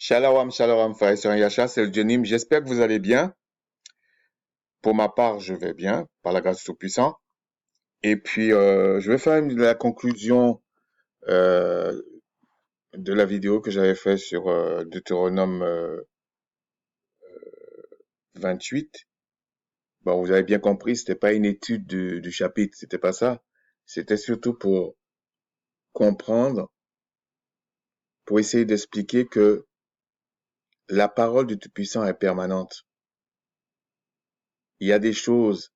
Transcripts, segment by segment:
Shalom, frère et Yacha, c'est le Dionim. J'espère que vous allez bien. Pour ma part, je vais bien, par la grâce du Tout-Puissant. Et puis, je vais faire la conclusion euh, de la vidéo que j'avais fait sur Deutéronome 28. Bon, vous avez bien compris, c'était pas une étude du chapitre, c'était pas ça. C'était surtout pour comprendre, pour essayer d'expliquer que la parole du Tout-Puissant est permanente. Il y a des choses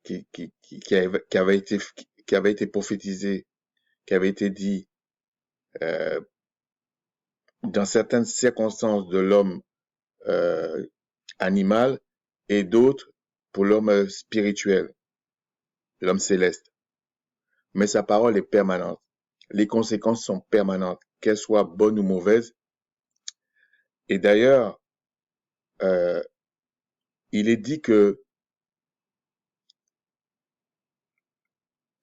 qui avaient été prophétisées, qui avaient été dites euh, dans certaines circonstances de l'homme euh, animal et d'autres pour l'homme spirituel, l'homme céleste. Mais sa parole est permanente. Les conséquences sont permanentes, qu'elles soient bonnes ou mauvaises. Et d'ailleurs, euh, il est dit que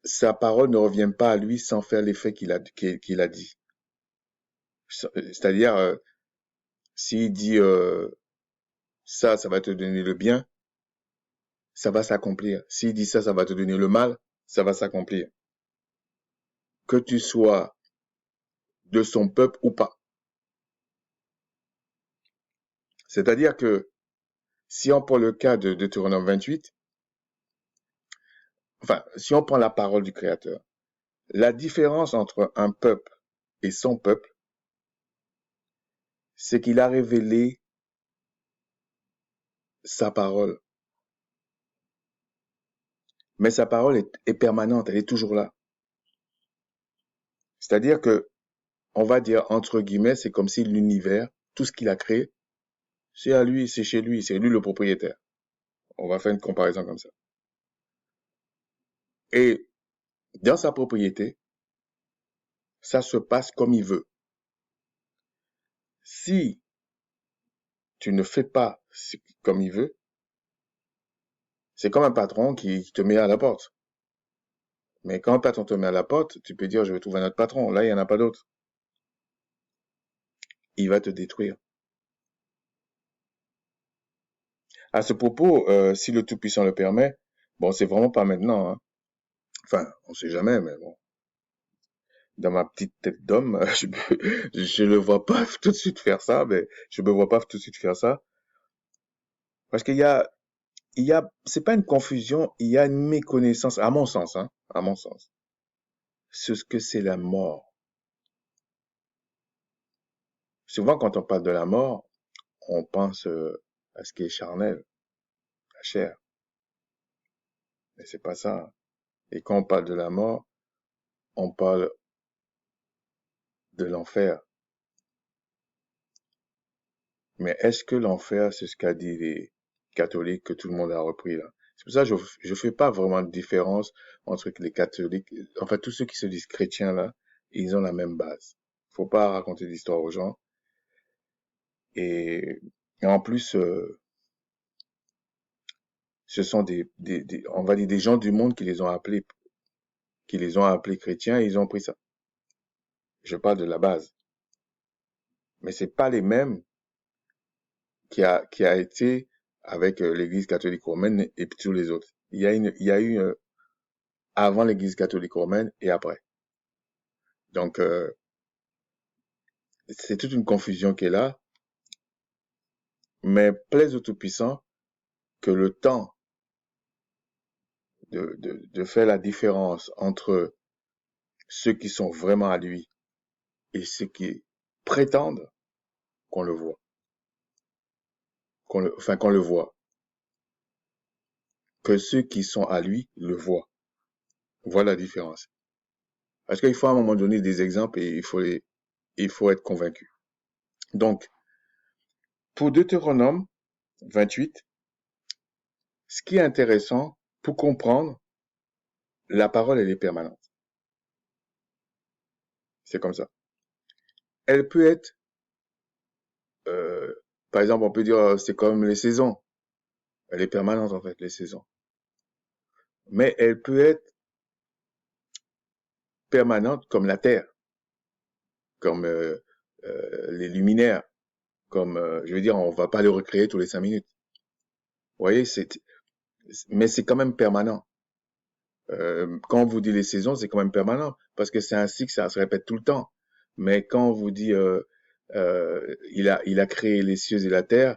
sa parole ne revient pas à lui sans faire l'effet qu'il a dit. C'est-à-dire, s'il dit ça va te donner le bien, ça va s'accomplir. S'il dit ça va te donner le mal, ça va s'accomplir. Que tu sois de son peuple ou pas. C'est-à-dire que si on prend le cas de Deutéronome 28, enfin, si on prend la parole du Créateur, la différence entre un peuple et son peuple, c'est qu'il a révélé sa parole. Mais sa parole est permanente, elle est toujours là. C'est-à-dire que, on va dire entre guillemets, c'est comme si l'univers, tout ce qu'il a créé, c'est à lui, c'est chez lui, c'est lui le propriétaire. On va faire une comparaison comme ça. Et dans sa propriété, ça se passe comme il veut. Si tu ne fais pas comme il veut, c'est comme un patron qui te met à la porte. Mais quand un patron te met à la porte, tu peux dire je vais trouver un autre patron. Là, il n'y en a pas d'autre. Il va te détruire. À ce propos, si le Tout-Puissant le permet, bon, c'est vraiment pas maintenant, hein. Enfin, on sait jamais, mais bon. Dans ma petite tête d'homme, je le vois pas tout de suite faire ça, mais je me vois pas tout de suite faire ça. Parce c'est pas une confusion, il y a une méconnaissance, à mon sens, hein, à mon sens, sur ce que c'est la mort. Souvent, quand on parle de la mort, on pense à ce qui est charnel, la chair. Mais c'est pas ça. Et quand on parle de la mort, on parle de l'enfer. Mais est-ce que l'enfer, c'est ce qu'a dit les catholiques que tout le monde a repris là? C'est pour ça que je fais pas vraiment de différence entre les catholiques, enfin tous ceux qui se disent chrétiens là, ils ont la même base. Faut pas raconter d'histoire aux gens. Et, et en plus, ce sont on va dire des gens du monde qui les ont appelés chrétiens et ils ont pris ça. Je parle de la base. Mais c'est pas les mêmes qui a été avec l'Église catholique romaine et puis tous les autres. Il y a eu avant l'Église catholique romaine et après. Donc c'est toute une confusion qui est là, mais plaise au Tout-Puissant que le temps de faire la différence entre ceux qui sont vraiment à lui et ceux qui prétendent qu'on le voit, qu'on le voit, que ceux qui sont à lui le voient. Voilà la différence. Parce qu'il faut à un moment donné des exemples et il faut être convaincu. Donc, pour Deutéronome 28, ce qui est intéressant pour comprendre, la parole, elle est permanente. C'est comme ça. Elle peut être, euh, par exemple, on peut dire, c'est comme les saisons. Elle est permanente, en fait, les saisons. Mais elle peut être permanente comme la terre, comme les luminaires, comme, je veux dire, on va pas les recréer tous les 5 minutes. Vous voyez, mais c'est quand même permanent. Quand on vous dit les saisons, c'est quand même permanent, parce que c'est un cycle, ça se répète tout le temps. Mais quand on vous dit, il a créé les cieux et la terre,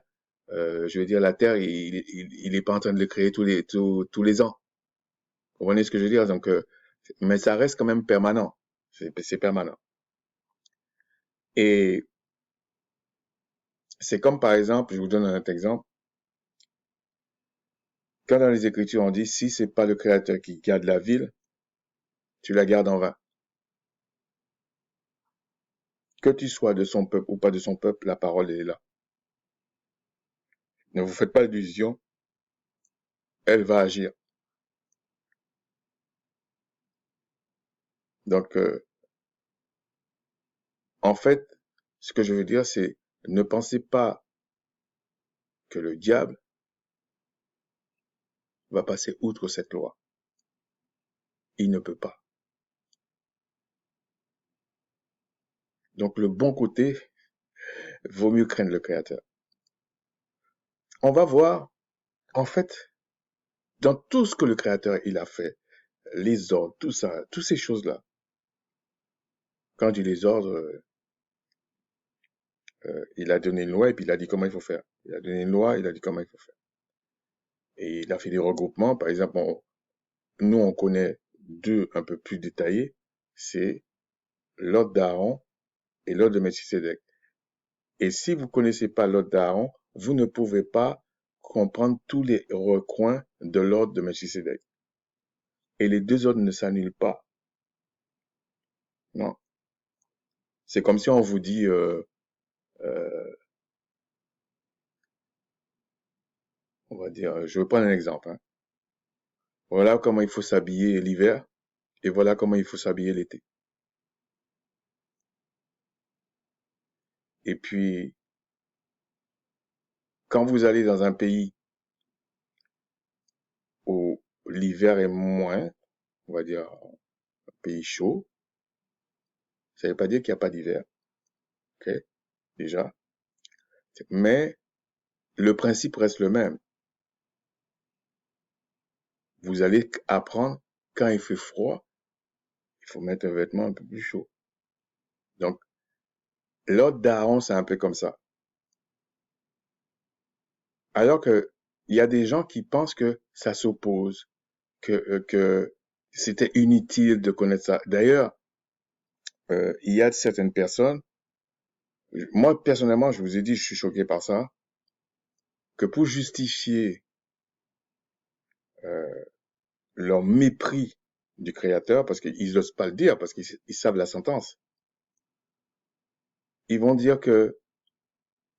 je veux dire, la terre, il est pas en train de le créer tous les ans. Vous comprenez ce que je veux dire? Donc, mais ça reste quand même permanent. C'est permanent. Et c'est comme par exemple, je vous donne un autre exemple. Quand dans les Écritures on dit, si c'est pas le Créateur qui garde la ville, tu la gardes en vain. Que tu sois de son peuple ou pas de son peuple, la parole est là. Ne vous faites pas d'illusions, elle va agir. Donc, en fait, ce que je veux dire, c'est ne pensez pas que le diable va passer outre cette loi. Il ne peut pas. Donc, le bon côté, vaut mieux craindre le Créateur. On va voir, en fait, dans tout ce que le Créateur il a fait, les ordres, tout ça, toutes ces choses-là. Quand je dis les ordres, il a donné une loi et puis il a dit comment il faut faire. Il a donné une loi, il a dit comment il faut faire. Et il a fait des regroupements. Par exemple, nous, on connaît deux un peu plus détaillés. C'est l'ordre d'Aaron et l'ordre de Melchisédek. Et si vous connaissez pas l'ordre d'Aaron, vous ne pouvez pas comprendre tous les recoins de l'ordre de Melchisédek. Et les deux ordres ne s'annulent pas. Non. C'est comme si on vous dit, on va dire, je vais prendre un exemple. Hein. Voilà comment il faut s'habiller l'hiver et voilà comment il faut s'habiller l'été. Et puis, quand vous allez dans un pays où l'hiver est moins, on va dire un pays chaud, ça ne veut pas dire qu'il n'y a pas d'hiver, ok, déjà. Mais le principe reste le même. Vous allez apprendre quand il fait froid, il faut mettre un vêtement un peu plus chaud. Donc, l'ordre d'Aaron, c'est un peu comme ça. Alors que il y a des gens qui pensent que ça s'oppose, que c'était inutile de connaître ça. D'ailleurs, il y a certaines personnes, moi personnellement, je vous ai dit, je suis choqué par ça, que pour justifier euh, leur mépris du Créateur, parce qu'ils n'osent pas le dire, parce qu'ils savent la sentence, ils vont dire que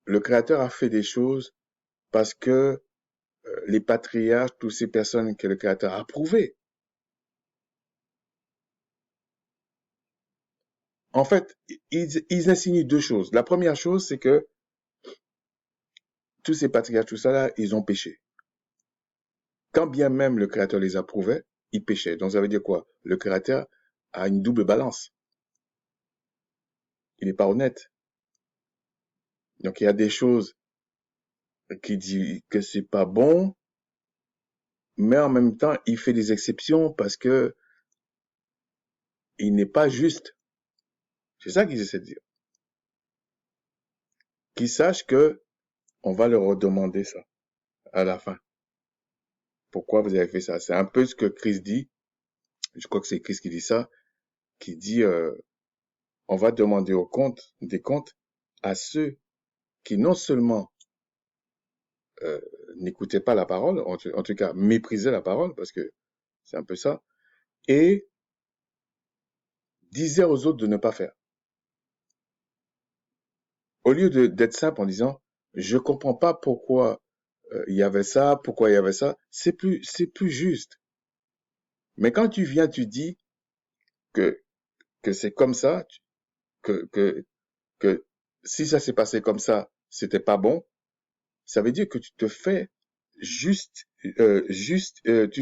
le Créateur a fait des choses parce que les patriarches, toutes ces personnes que le Créateur a approuvées. En fait, ils insinuent deux choses. La première chose, c'est que tous ces patriarches, tout ça là, ils ont péché. Quand bien même le Créateur les approuvait, ils péchaient. Donc ça veut dire quoi? Le Créateur a une double balance. Il n'est pas honnête. Donc il y a des choses qui disent que c'est pas bon, mais en même temps, il fait des exceptions parce que il n'est pas juste. C'est ça qu'ils essaient de dire. Qu'ils sachent que on va leur redemander ça à la fin. Pourquoi vous avez fait ça? C'est un peu ce que Christ dit. Je crois que c'est Christ qui dit ça, qui dit on va demander des comptes à ceux qui non seulement euh, n'écoutaient pas la parole, en tout cas méprisaient la parole, parce que c'est un peu ça, et disaient aux autres de ne pas faire. Au lieu d'être simple en disant je comprends pas pourquoi il y avait ça, pourquoi il y avait ça, c'est plus juste. Mais quand tu viens, tu dis que c'est comme ça, que que que si ça s'est passé comme ça, c'était pas bon, ça veut dire que tu te fais tu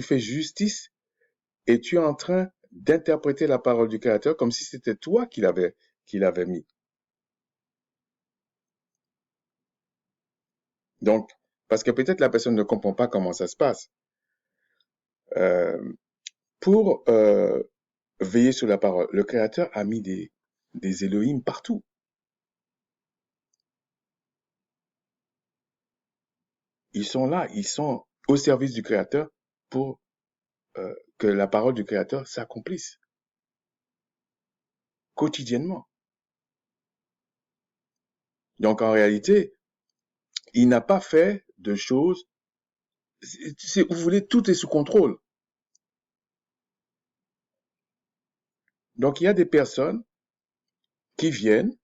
fais justice et tu es en train d'interpréter la parole du Créateur comme si c'était toi qui l'avais mis. Donc, parce que peut-être la personne ne comprend pas comment ça se passe. Euh, pour veiller sur la parole, le Créateur a mis des Elohim partout. Ils sont là, ils sont au service du Créateur pour que la parole du Créateur s'accomplisse quotidiennement. Donc en réalité, il n'a pas fait de choses. Vous voulez, tout est sous contrôle. Donc il y a des personnes qui viennent,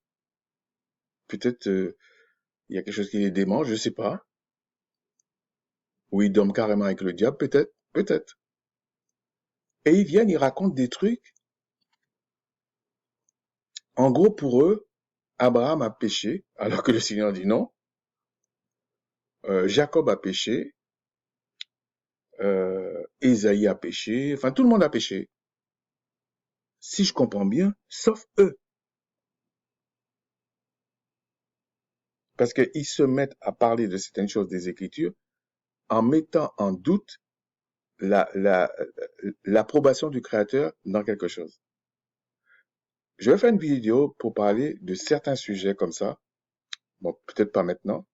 peut-être il y a quelque chose qui les démange, je sais pas, ou ils dorment carrément avec le diable, peut-être, peut-être. Et ils viennent, ils racontent des trucs. En gros, pour eux, Abraham a péché, alors que le Seigneur dit non. Jacob a péché, Ésaïe a péché, enfin tout le monde a péché. Si je comprends bien, sauf eux. Parce qu'ils se mettent à parler de certaines choses des Écritures en mettant en doute l'approbation du Créateur dans quelque chose. Je vais faire une vidéo pour parler de certains sujets comme ça. Bon, peut-être pas maintenant.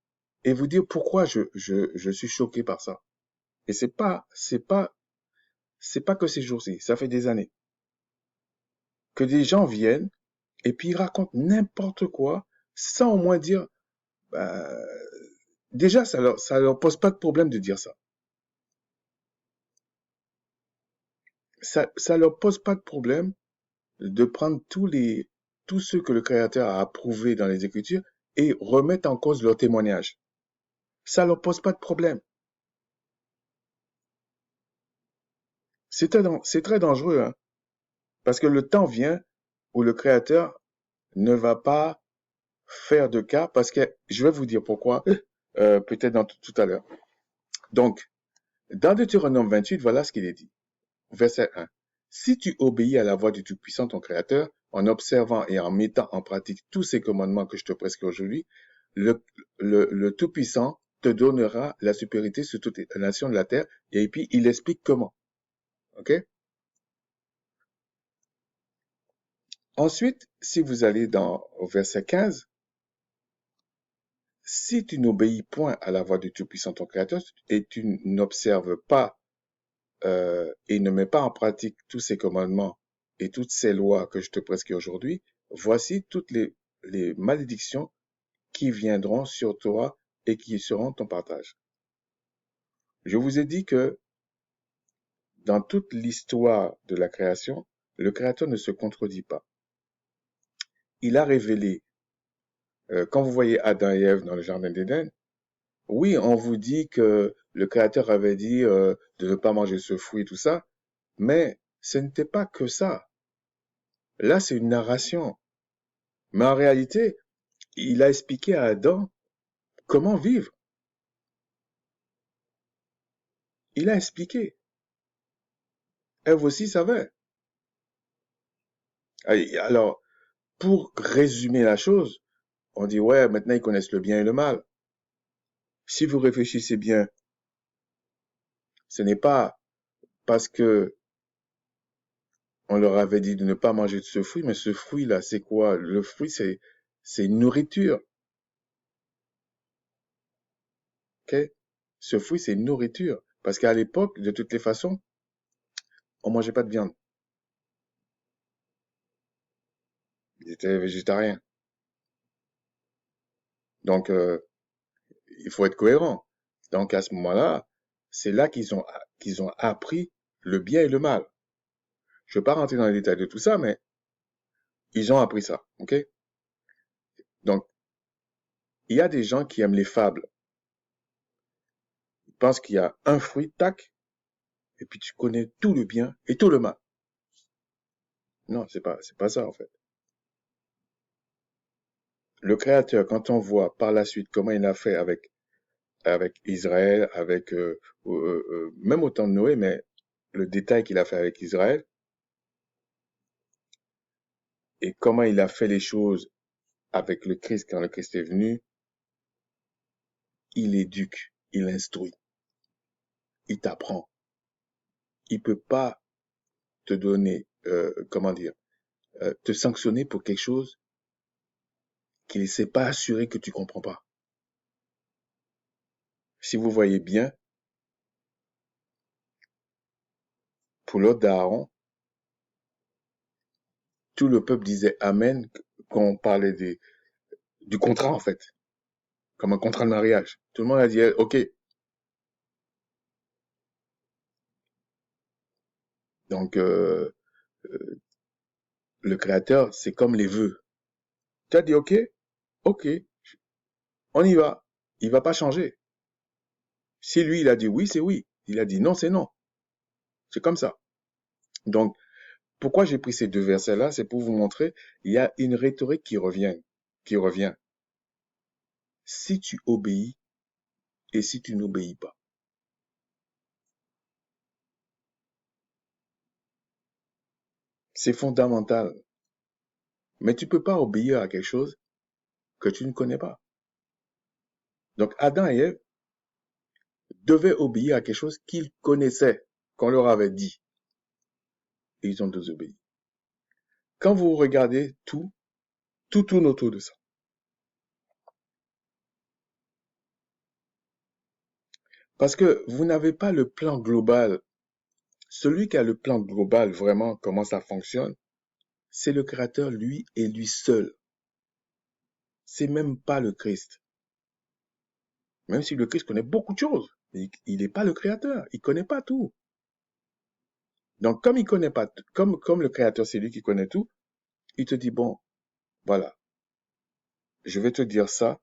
Et vous dire pourquoi je suis choqué par ça. Et c'est pas que ces jours-ci. Ça fait des années que des gens viennent et puis ils racontent n'importe quoi sans au moins dire, bah, déjà, ça leur pose pas de problème de dire ça. Ça leur pose pas de problème de prendre tous ceux que le Créateur a approuvés dans les Écritures et remettre en cause leur témoignage. Ça leur pose pas de problème. C'est très dangereux, hein, parce que le temps vient où le Créateur ne va pas faire de cas, parce que je vais vous dire pourquoi, peut-être tout à l'heure. Donc, dans Deutéronome 28, voilà ce qu'il est dit. Verset 1. Si tu obéis à la voix du Tout-Puissant, ton Créateur, en observant et en mettant en pratique tous ces commandements que je te prescris aujourd'hui, le Tout-Puissant te donnera la supériorité sur toutes les nations de la terre, et puis il explique comment. OK? Ensuite, si vous allez au verset 15, si tu n'obéis point à la voix du Tout-Puissant, ton Créateur, et tu n'observes pas et ne mets pas en pratique tous ces commandements et toutes ces lois que je te prescris aujourd'hui, voici toutes les malédictions qui viendront sur toi et qui seront ton partage. Je vous ai dit que dans toute l'histoire de la création, le Créateur ne se contredit pas. Il a révélé, quand vous voyez Adam et Ève dans le Jardin d'Éden, oui, on vous dit que le Créateur avait dit de ne pas manger ce fruit, tout ça, mais ce n'était pas que ça. Là, c'est une narration. Mais en réalité, il a expliqué à Adam comment vivre. Il a expliqué. Ève aussi savait. Alors, pour résumer la chose, on dit, ouais, maintenant ils connaissent le bien et le mal. Si vous réfléchissez bien, ce n'est pas parce que on leur avait dit de ne pas manger de ce fruit, mais ce fruit-là, c'est quoi? Le fruit, c'est une nourriture. Ok? Ce fruit, c'est une nourriture. Parce qu'à l'époque, de toutes les façons, on mangeait pas de viande. Ils étaient végétariens. Donc, il faut être cohérent. Donc, à ce moment-là, c'est là qu'ils ont appris le bien et le mal. Je ne vais pas rentrer dans les détails de tout ça, mais ils ont appris ça. Ok? Donc, il y a des gens qui aiment les fables. Ils pensent qu'il y a un fruit, tac, et puis tu connais tout le bien et tout le mal. Non, c'est pas ça, en fait. Le Créateur, quand on voit par la suite comment il a fait avec Israël, même au temps de Noé, mais le détail qu'il a fait avec Israël, et comment il a fait les choses avec le Christ quand le Christ est venu, il éduque, il instruit, il t'apprend. Il peut pas te donner, te sanctionner pour quelque chose qu'il ne s'est pas assuré que tu comprends pas. Si vous voyez bien, pour l'ordre d'Aaron, tout le peuple disait Amen quand on parlait du contrat, en fait, comme un contrat de mariage. Tout le monde a dit OK. Donc, le créateur, c'est comme les vœux. Tu as dit OK, OK, on y va. Il va pas changer. Si lui, il a dit oui, c'est oui. Il a dit non, c'est non. C'est comme ça. Donc, pourquoi j'ai pris ces deux versets-là? C'est pour vous montrer, il y a une rhétorique qui revient. Si tu obéis et si tu n'obéis pas. C'est fondamental. Mais tu peux pas obéir à quelque chose que tu ne connais pas. Donc, Adam et Ève devaient obéir à quelque chose qu'ils connaissaient, qu'on leur avait dit. Et ils ont désobéi. Quand vous regardez tout tourne autour de ça. Parce que vous n'avez pas le plan global. Celui qui a le plan global, vraiment, comment ça fonctionne, c'est le Créateur, lui et lui seul. C'est même pas le Christ. Même si le Christ connaît beaucoup de choses. Il n'est pas le Créateur. Il connaît pas tout. Donc, comme il connaît pas, comme le Créateur, c'est lui qui connaît tout, il te dit, bon, voilà, je vais te dire ça,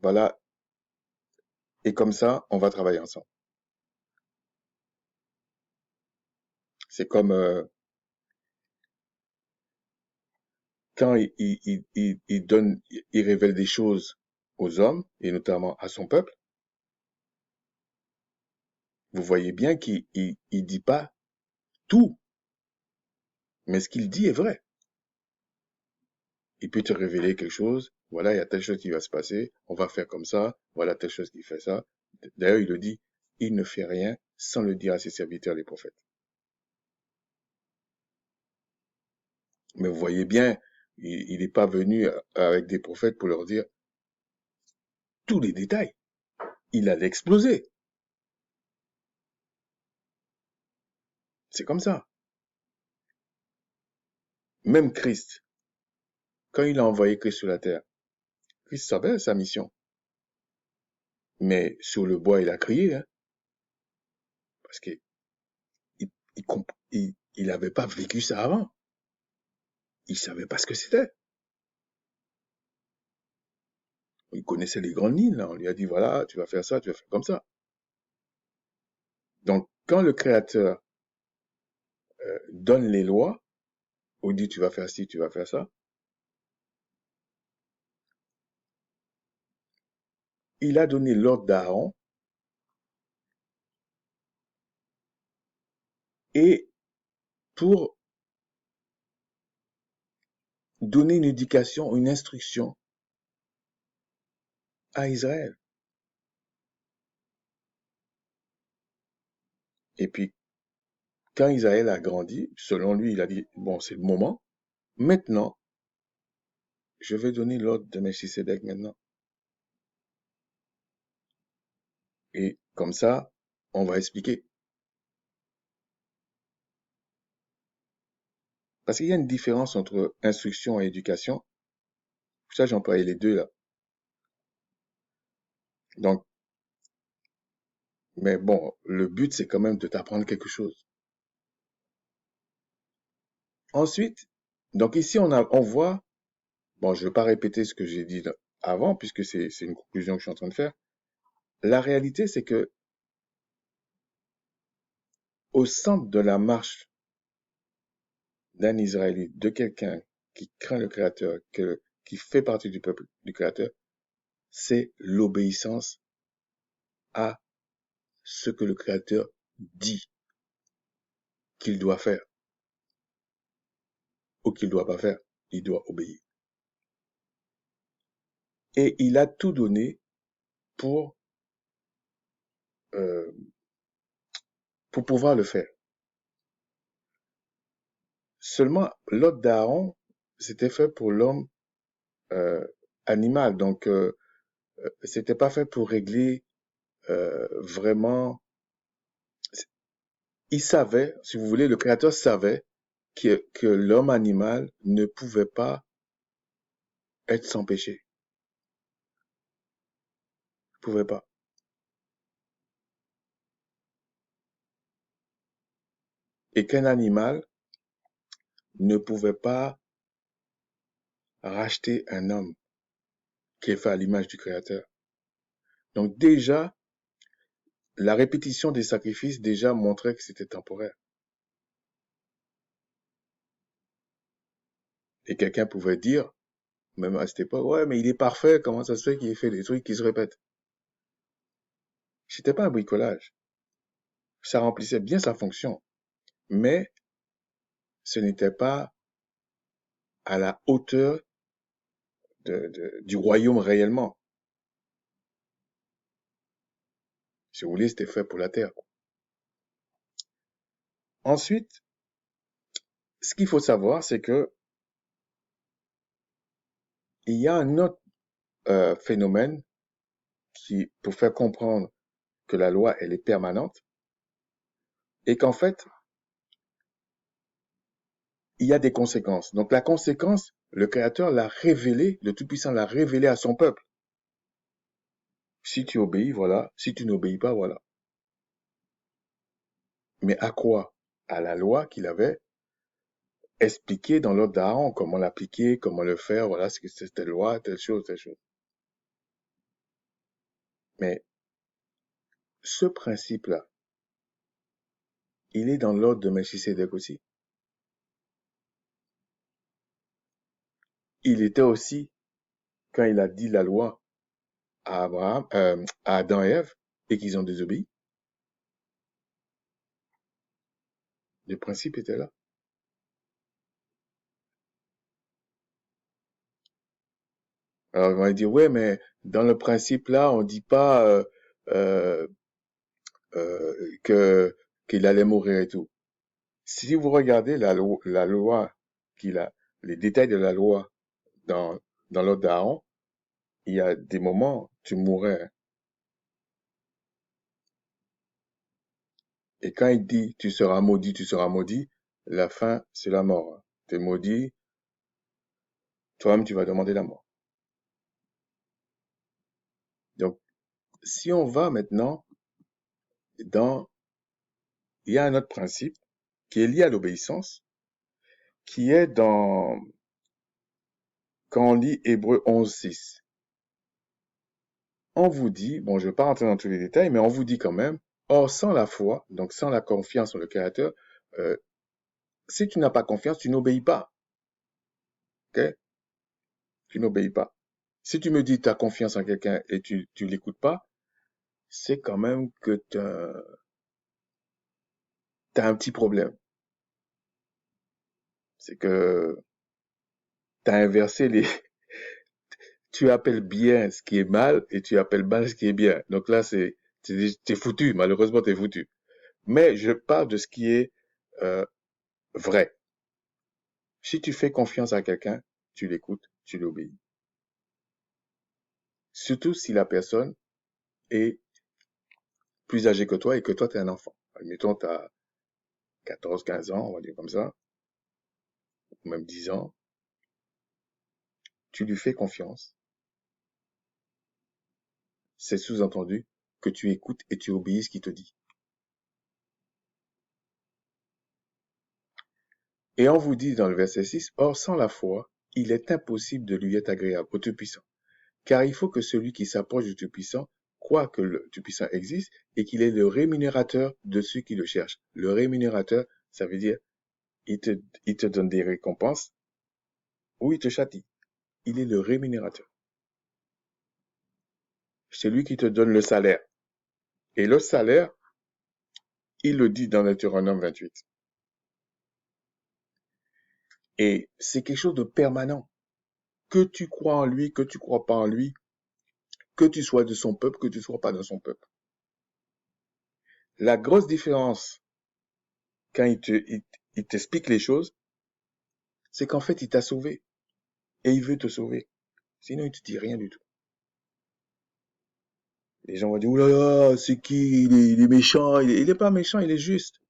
voilà, et comme ça, on va travailler ensemble. C'est comme quand il donne, il révèle des choses aux hommes, et notamment à son peuple, vous voyez bien qu'il dit pas tout, mais ce qu'il dit est vrai. Il peut te révéler quelque chose, voilà, il y a telle chose qui va se passer, on va faire comme ça, voilà telle chose qui fait ça. D'ailleurs, il le dit, il ne fait rien sans le dire à ses serviteurs, les prophètes. Mais vous voyez bien, il n'est pas venu avec des prophètes pour leur dire tous les détails. Il allait exploser. C'est comme ça. Même Christ, quand il a envoyé Christ sur la terre, Christ savait sa mission. Mais sur le bois, il a crié, hein, parce qu'il il n'avait pas vécu ça avant. Il savait pas ce que c'était. Il connaissait les grandes lignes, là. On lui a dit, voilà, tu vas faire ça, tu vas faire comme ça. Donc, quand le Créateur donne les lois, ou dit, tu vas faire ci, tu vas faire ça, il a donné l'ordre d'Aaron, et pour donner une éducation, une instruction à Israël. Et puis, quand Israël a grandi, selon lui, il a dit, bon, c'est le moment. Maintenant, je vais donner l'ordre de Melchisedec maintenant. Et comme ça, on va expliquer. Parce qu'il y a une différence entre instruction et éducation. Pour ça, j'ai employé les deux là. Donc, mais bon, le but, c'est quand même de t'apprendre quelque chose. Ensuite, donc ici, on voit, bon, je ne vais pas répéter ce que j'ai dit avant, puisque c'est une conclusion que je suis en train de faire. La réalité, c'est que au centre de la marche d'un Israélite, de quelqu'un qui craint le Créateur, qui fait partie du peuple du Créateur, c'est l'obéissance à ce que le Créateur dit qu'il doit faire ou qu'il ne doit pas faire. Il doit obéir. et il a tout donné pour, euh, pour pouvoir le faire. Seulement, l'ordre d'Aaron, c'était fait pour l'homme euh, animal, donc c'était pas fait pour régler vraiment. Il savait, si vous voulez, le Créateur savait que l'homme animal ne pouvait pas être sans péché. Il pouvait pas. Et qu'un animal ne pouvait pas racheter un homme qui est fait à l'image du Créateur. Donc déjà, la répétition des sacrifices déjà montrait que c'était temporaire. Et quelqu'un pouvait dire, même à cette époque, ouais, mais il est parfait, comment ça se fait qu'il fait des trucs qui se répètent? C'était pas un bricolage. Ça remplissait bien sa fonction, mais ce n'était pas à la hauteur du royaume réellement. Si vous voulez, c'était fait pour la terre. Ensuite, ce qu'il faut savoir, c'est que il y a un autre phénomène qui, pour faire comprendre que la loi, elle est permanente, et qu'en fait, il y a des conséquences. Donc la conséquence, le Créateur l'a révélé, le Tout-Puissant l'a révélé à son peuple. Si tu obéis, voilà. Si tu n'obéis pas, voilà. Mais à quoi? À la loi qu'il avait expliquée dans l'ordre d'Aaron, comment l'appliquer, comment le faire, voilà, ce que c'est telle loi, telle chose, telle chose. Mais ce principe-là, il est dans l'ordre de Melchisédek aussi. Il était aussi, quand il a dit la loi à Abraham, à Adam et Ève, et qu'ils ont désobéi, le principe était là. Alors, on va dire, ouais, mais dans le principe là, on dit pas euh, que qu'il allait mourir et tout. Si vous regardez la loi qu'il a, les détails de la loi dans l'ordre d'Aaron, il y a des moments tu mourrais. Hein. Et quand il dit tu seras maudit, la fin c'est la mort. Hein. T'es maudit, toi-même tu vas demander la mort. Donc si on va maintenant dans, il y a un autre principe qui est lié à l'obéissance, qui est dans quand on lit Hébreux 11:6. On vous dit, bon, je ne vais pas rentrer dans tous les détails, mais on vous dit quand même, or sans la foi, donc sans la confiance en le Créateur, euh, si tu n'as pas confiance, tu n'obéis pas. Ok? Tu n'obéis pas. Si tu me dis tu as confiance en quelqu'un et tu l'écoutes pas, c'est quand même que tu as un petit problème. C'est que tu as inversé les... Tu appelles bien ce qui est mal et tu appelles mal ce qui est bien. Donc là, t'es foutu. Malheureusement, t'es foutu. Mais je parle de ce qui est euh, vrai. Si tu fais confiance à quelqu'un, tu l'écoutes, tu l'obéis. Surtout si la personne est plus âgée que toi et que toi, tu es un enfant. Admettons, tu as 14, 15 ans, on va dire comme ça, ou même 10 ans. Tu lui fais confiance. C'est sous-entendu que tu écoutes et tu obéis ce qu'il te dit. Et on vous dit dans le verset 6, or sans la foi, il est impossible de lui être agréable au Tout-Puissant. Car il faut que celui qui s'approche du Tout-Puissant croit que le Tout-Puissant existe et qu'il est le rémunérateur de ceux qui le cherchent. Le rémunérateur, ça veut dire il te donne des récompenses ou il te châtie. Il est le rémunérateur. C'est lui qui te donne le salaire. Et le salaire, il le dit dans Deutéronome 28. Et c'est quelque chose de permanent. que tu crois en lui, que tu crois pas en lui, que tu sois de son peuple, que tu sois pas de son peuple. La grosse différence quand il t'explique les choses, c'est qu'en fait, il t'a sauvé et il veut te sauver. Sinon, il te dit rien du tout. Les gens vont dire, oulala, c'est qui? Il est méchant. Il est pas méchant, il est juste.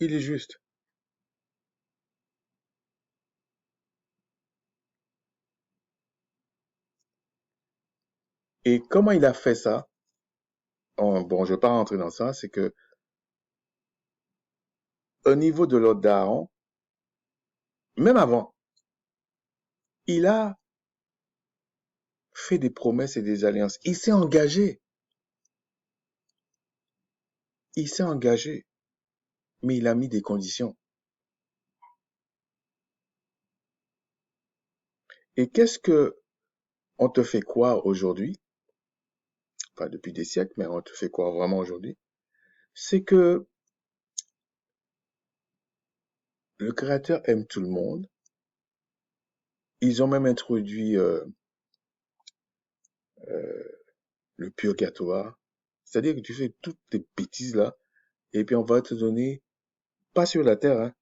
Il est juste. Et comment il a fait ça? Bon, je vais pas rentrer dans ça, c'est que au niveau de l'ordre d'Aaron, même avant, il a fait des promesses et des alliances. Il s'est engagé. Il s'est engagé. Mais il a mis des conditions. Et qu'est-ce que on te fait croire aujourd'hui? Enfin, depuis des siècles, mais on te fait croire vraiment aujourd'hui. C'est que le Créateur aime tout le monde. Ils ont même introduit euh, le purgatoire. C'est-à-dire que tu fais toutes tes bêtises là, et puis on va te donner, pas sur la terre, hein,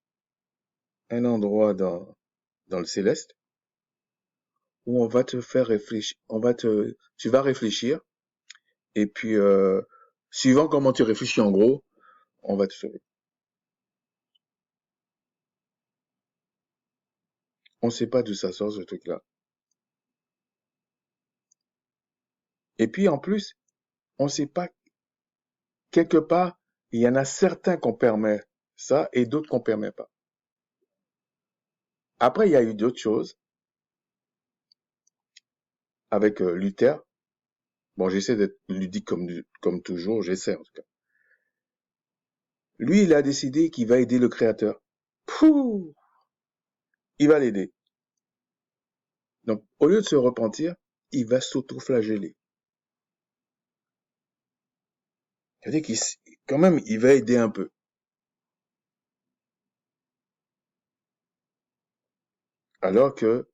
un endroit dans le céleste, où on va te faire réfléchir, tu vas réfléchir, et puis, suivant comment tu réfléchis en gros, on va te sauver. On sait pas d'où ça sort ce truc-là. Et puis en plus, on sait pas, quelque part, il y en a certains qu'on permet ça et d'autres qu'on permet pas. Après, il y a eu d'autres choses avec Luther. Bon, j'essaie d'être ludique comme toujours, j'essaie en tout cas. Lui, il a décidé qu'il va aider le Créateur. Pouh, il va l'aider. Donc, au lieu de se repentir, il va s'auto-flageller. C'est-à-dire quand même, il va aider un peu. Alors que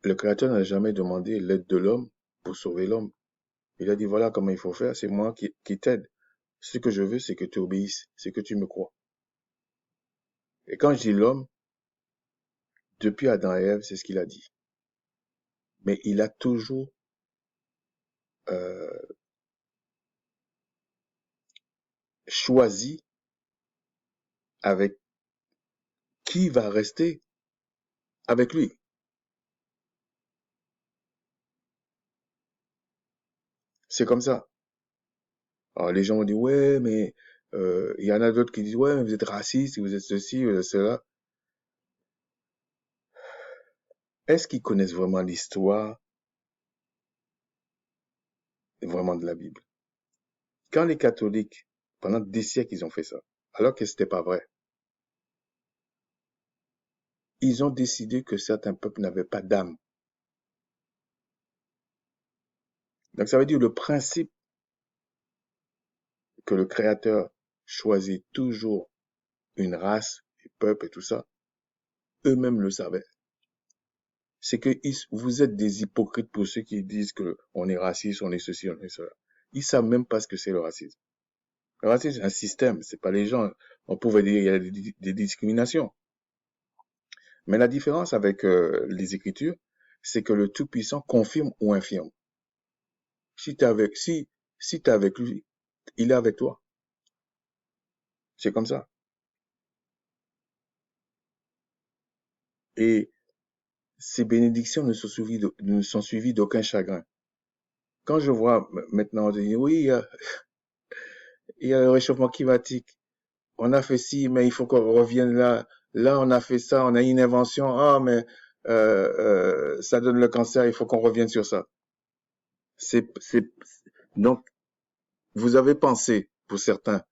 le Créateur n'a jamais demandé l'aide de l'homme pour sauver l'homme. Il a dit, voilà comment il faut faire, c'est moi qui t'aide. Ce que je veux, c'est que tu obéisses, c'est que tu me crois. Et quand je dis l'homme, depuis Adam et Ève, c'est ce qu'il a dit. Mais il a toujours euh, choisi avec qui va rester avec lui. C'est comme ça. Alors les gens ont dit, ouais, mais il y en a d'autres qui disent, ouais, mais vous êtes raciste, vous êtes ceci, vous êtes cela. Est-ce qu'ils connaissent vraiment l'histoire, vraiment de la Bible? Quand les catholiques, pendant des siècles, ils ont fait ça, alors que c'était pas vrai, ils ont décidé que certains peuples n'avaient pas d'âme. Donc ça veut dire le principe que le Créateur choisit toujours une race, un peuple et tout ça, eux-mêmes le savaient. C'est que vous êtes des hypocrites pour ceux qui disent que on est raciste, on est ceci, on est cela. Ils savent même pas ce que c'est le racisme. Le racisme, c'est un système, c'est pas les gens. On pouvait dire qu'il y a des discriminations. Mais la différence avec les Écritures, c'est que le Tout-Puissant confirme ou infirme. Si t'es avec lui, il est avec toi. C'est comme ça. Et ces bénédictions ne sont suivies d'aucun chagrin. Quand je vois maintenant, on dit, oui, il y a le réchauffement climatique. On a fait ci, mais il faut qu'on revienne là. Là, on a fait ça, on a une invention. Ah, mais ça donne le cancer, il faut qu'on revienne sur ça. C'est, donc, vous avez pensé, pour certains,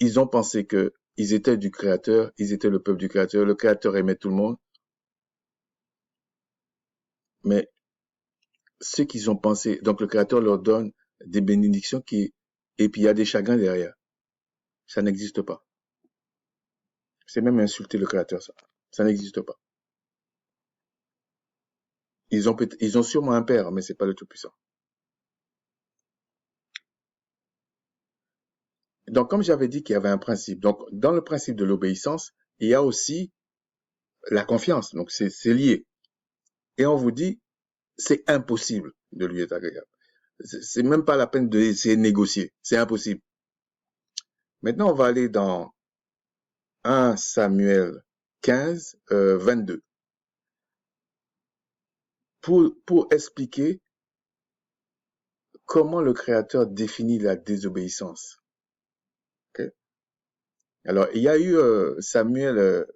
ils ont pensé que ils étaient du Créateur, ils étaient le peuple du Créateur, le Créateur aimait tout le monde, mais ceux qu'ils ont pensé, donc le Créateur leur donne des bénédictions et puis il y a des chagrins derrière. Ça n'existe pas. C'est même insulter le Créateur, ça. Ça n'existe pas. Ils ont sûrement un père, mais c'est pas le Tout-Puissant. Donc, comme j'avais dit qu'il y avait un principe, donc dans le principe de l'obéissance, il y a aussi la confiance. Donc, c'est lié. Et on vous dit, c'est impossible de lui être agréable. C'est même pas la peine d'essayer de négocier. C'est impossible. Maintenant, on va aller dans 1 Samuel 15, 22. Pour expliquer comment le Créateur définit la désobéissance. Okay? Alors, il y a eu Samuel,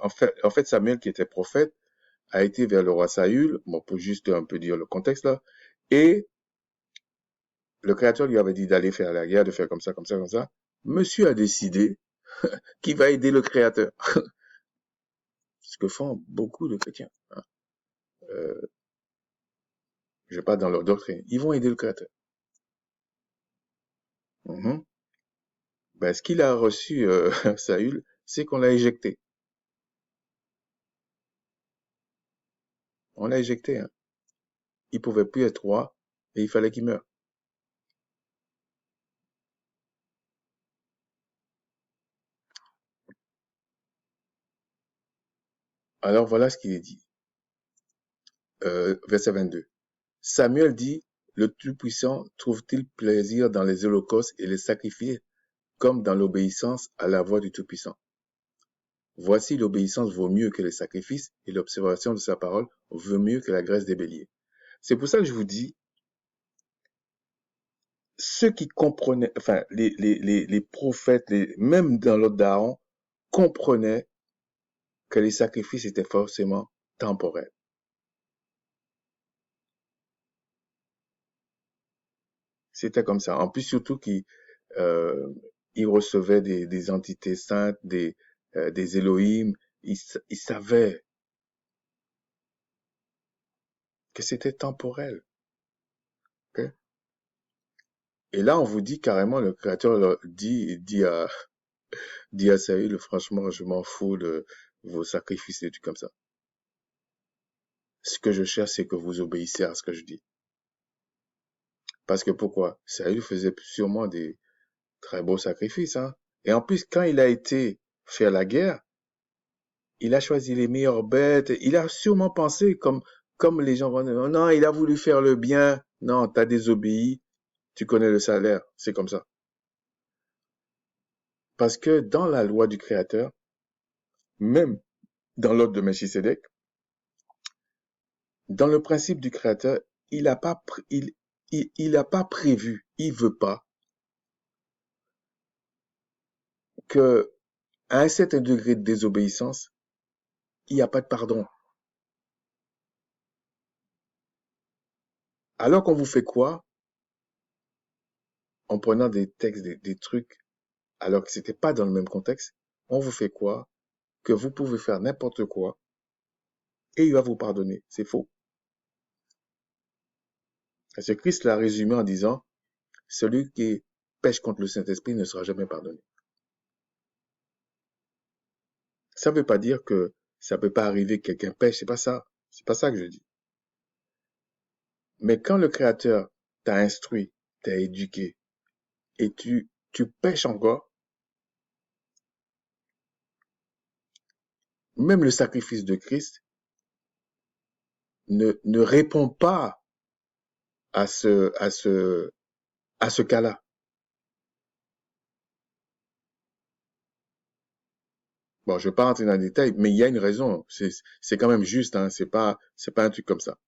en fait, Samuel qui était prophète, a été vers le roi Saül, bon, pour juste un peu dire le contexte là, et le Créateur lui avait dit d'aller faire la guerre, de faire comme ça, comme ça, comme ça. Monsieur a décidé qu'il va aider le Créateur. Ce que font beaucoup de chrétiens. Hein. Je parle dans leur doctrine. Ils vont aider le Créateur. Ben, ce qu'il a reçu, Saül, c'est qu'on l'a éjecté. On l'a éjecté. Hein. Il pouvait plus être roi et il fallait qu'il meure. Alors voilà ce qu'il est dit. Verset 22. Samuel dit, le Tout-Puissant trouve-t-il plaisir dans les holocaustes et les sacrifices comme dans l'obéissance à la voix du Tout-Puissant? Voici l'obéissance vaut mieux que les sacrifices et l'observation de sa parole vaut mieux que la graisse des béliers. C'est pour ça que je vous dis, ceux qui comprenaient, enfin, les prophètes, même dans l'ordre d'Aaron, comprenaient que les sacrifices étaient forcément temporels. C'était comme ça. En plus, surtout qu'ils recevaient des entités saintes, des Elohim. Ils savaient que c'était temporel. Okay? Et là, on vous dit carrément, le Créateur dit à Saül, franchement, je m'en fous de vos sacrifices et tout comme ça. Ce que je cherche, c'est que vous obéissez à ce que je dis. Parce que pourquoi? Saül faisait sûrement des très beaux sacrifices, hein. Et en plus, quand il a été faire la guerre, il a choisi les meilleures bêtes. Il a sûrement pensé comme les gens vont dire, non, il a voulu faire le bien. Non, t'as désobéi. Tu connais le salaire. C'est comme ça. Parce que dans la loi du Créateur, même dans l'ordre de Melchisédek, dans le principe du Créateur, il n'a pas, il a pas prévu, il veut pas que à un certain degré de désobéissance, il n'y a pas de pardon. Alors qu'on vous fait quoi? En prenant des textes, des trucs, alors que c'était pas dans le même contexte, on vous fait quoi? Que vous pouvez faire n'importe quoi et il va vous pardonner. C'est faux. Parce que Christ l'a résumé en disant, celui qui pêche contre le Saint-Esprit ne sera jamais pardonné. Ça ne veut pas dire que ça peut pas arriver que quelqu'un pêche, c'est pas ça. C'est pas ça que je dis. Mais quand le Créateur t'a instruit, t'a éduqué, et tu pêches encore, même le sacrifice de Christ ne répond pas à ce cas-là. Bon, je vais pas rentrer dans les détails, mais il y a une raison. C'est quand même juste, hein. C'est pas un truc comme ça.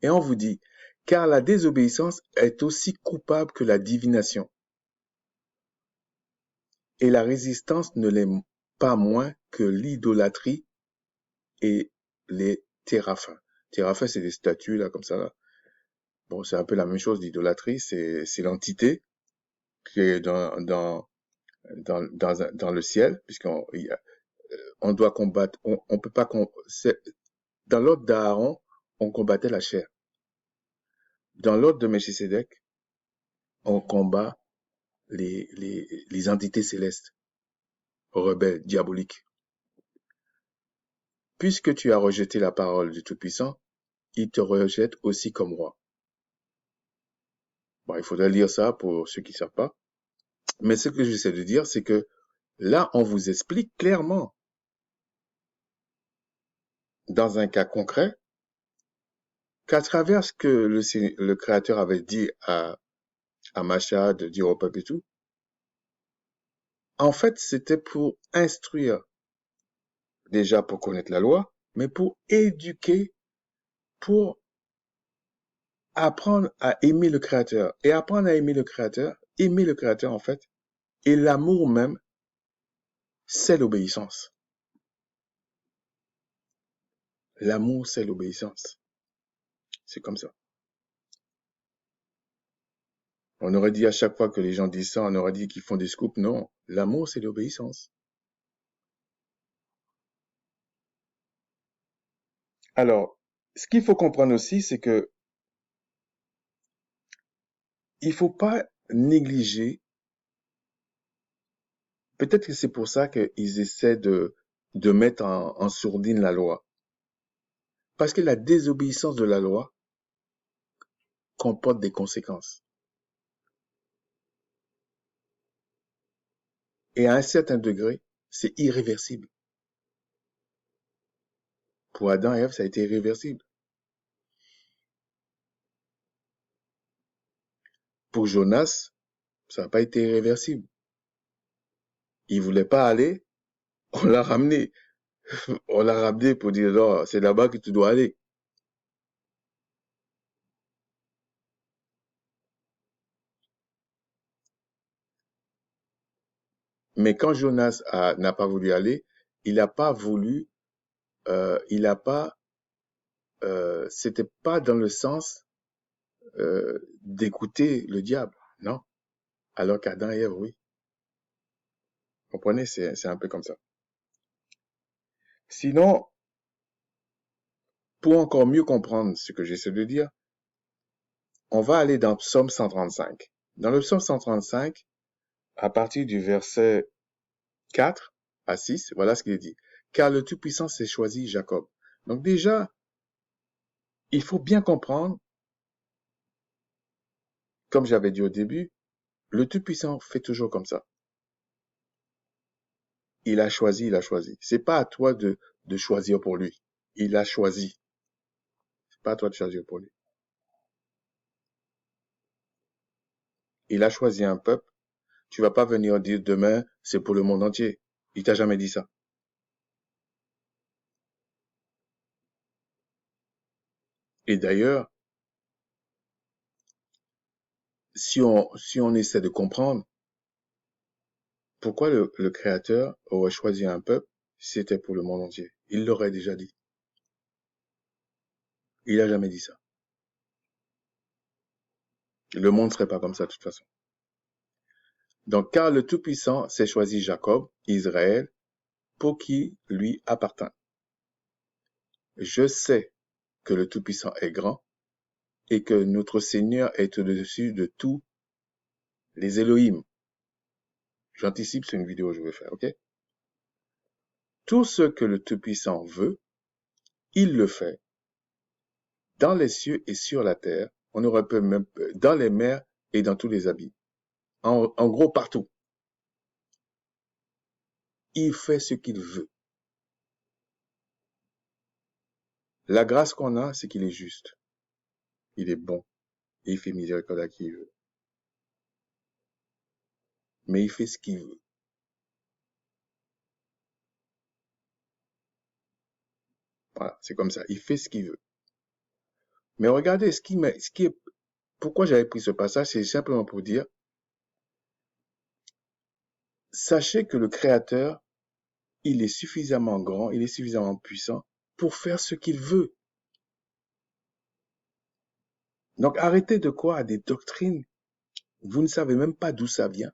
Et on vous dit, car la désobéissance est aussi coupable que la divination. Et la résistance ne l'est pas moins que l'idolâtrie et les téraphins. Téraphins, c'est des statues, là, comme ça, là. Bon, c'est un peu la même chose, l'idolâtrie, c'est l'entité qui est dans le ciel, puisqu'on on doit combattre, on peut pas, dans l'ordre d'Aaron, on combattait la chair. Dans l'ordre de Melchisédek, on combat les entités célestes, rebelles, diaboliques. puisque tu as rejeté la parole du Tout-Puissant, il te rejette aussi comme roi. Bon, il faudrait lire ça pour ceux qui ne savent pas. Mais ce que j'essaie de dire, c'est que là, on vous explique clairement, dans un cas concret, qu'à travers ce que le Créateur avait dit à Macha, de dire au peuple et tout, en fait, c'était pour instruire, déjà pour connaître la loi, mais pour éduquer, pour apprendre à aimer le Créateur. Et apprendre à aimer le Créateur en fait, et l'amour même, c'est l'obéissance. L'amour, c'est l'obéissance. C'est comme ça. On aurait dit à chaque fois que les gens disent ça, on aurait dit qu'ils font des scoops. Non, l'amour, c'est l'obéissance. Alors, ce qu'il faut comprendre aussi, c'est que il faut pas négliger. Peut-être que c'est pour ça qu'ils essaient de mettre en sourdine la loi. Parce que la désobéissance de la loi comporte des conséquences. Et à un certain degré, c'est irréversible. Pour Adam et Ève, ça a été irréversible. Pour Jonas, ça n'a pas été irréversible. Il voulait pas aller, on l'a ramené. On l'a ramené pour dire, non, c'est là-bas que tu dois aller. Mais quand Jonas n'a pas voulu aller, il n'a pas voulu, c'était pas dans le sens d'écouter le diable, non. Alors qu'Adam et Ève, oui. Vous comprenez, c'est un peu comme ça. Sinon, pour encore mieux comprendre ce que j'essaie de dire, on va aller dans Psaume 135. Dans le Psaume 135, à partir du verset 4 à 6, voilà ce qu'il dit. Car le Tout-Puissant s'est choisi Jacob. Donc déjà, il faut bien comprendre, comme j'avais dit au début, le Tout-Puissant fait toujours comme ça. Il a choisi, il a choisi. C'est pas à toi de choisir pour lui. Il a choisi. C'est pas à toi de choisir pour lui. Il a choisi un peuple. Tu vas pas venir dire demain, c'est pour le monde entier. Il t'a jamais dit ça. Et d'ailleurs, si on essaie de comprendre pourquoi le Créateur aurait choisi un peuple, si c'était pour le monde entier, il l'aurait déjà dit. Il a jamais dit ça. Le monde serait pas comme ça de toute façon. Donc, car le Tout-Puissant s'est choisi Jacob, Israël, pour qui lui appartint. Je sais que le Tout-Puissant est grand et que notre Seigneur est au-dessus de tous les Elohim. J'anticipe, c'est une vidéo que je vais faire, ok? Tout ce que le Tout-Puissant veut, il le fait. Dans les cieux et sur la terre, on aurait pu même, dans les mers et dans tous les habits. En gros, partout. Il fait ce qu'il veut. La grâce qu'on a, c'est qu'il est juste. Il est bon. Et il fait miséricorde à qui il veut. Mais il fait ce qu'il veut. Voilà, c'est comme ça. Il fait ce qu'il veut. Mais regardez, pourquoi j'avais pris ce passage, c'est simplement pour dire, sachez que le Créateur, il est suffisamment grand, il est suffisamment puissant pour faire ce qu'il veut. Donc arrêtez de croire à des doctrines, vous ne savez même pas d'où ça vient.